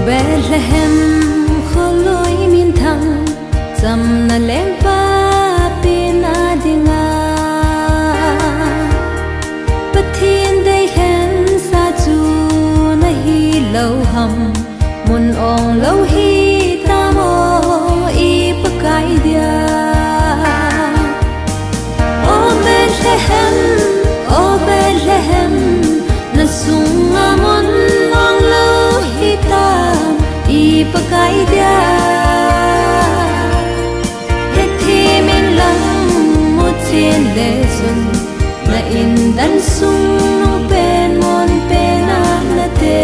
Bethlehem kholoi min thang cham na leng pa pina dinga pathin dei hen sa chu na hi lo ham mun ong lo hi ta mo I pakai dia O Bethlehem na sunga mon ong lo hi ta I pakai dia hết thi mình lăng một trên lệ xuân na in đan sung no pen mon pen am na te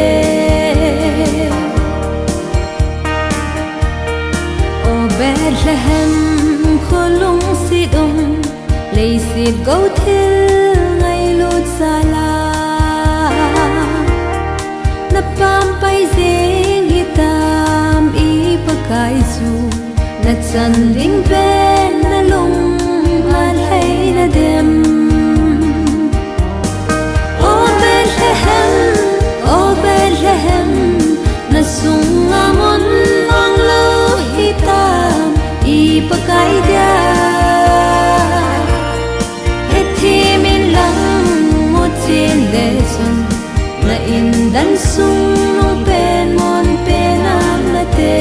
O Bethlehem kholung si dong lei si go thil ngai lut sala na pam pai zing hitam I pakai su na chan ling pen na lung al hay na dem O Bethlehem na sunga mon ong lo hitam I pakai dia hết thi min lang một trên lệ xuân na in đan sung no pen mon pen am na te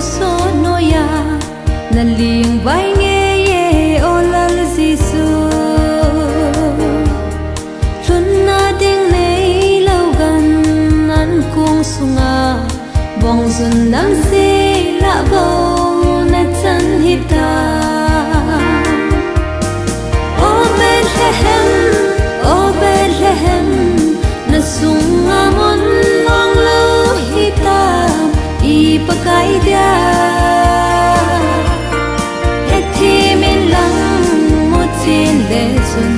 so no ya na ling vai nge ye o lal jisu chun na ding nei lo gan nan kung sunga bong sun nang se la bo na chan hita O Bethlehem na sunga mon ong lo hita I pakai dia hết thi min lăng một trên lệ xuân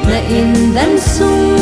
na in đan sung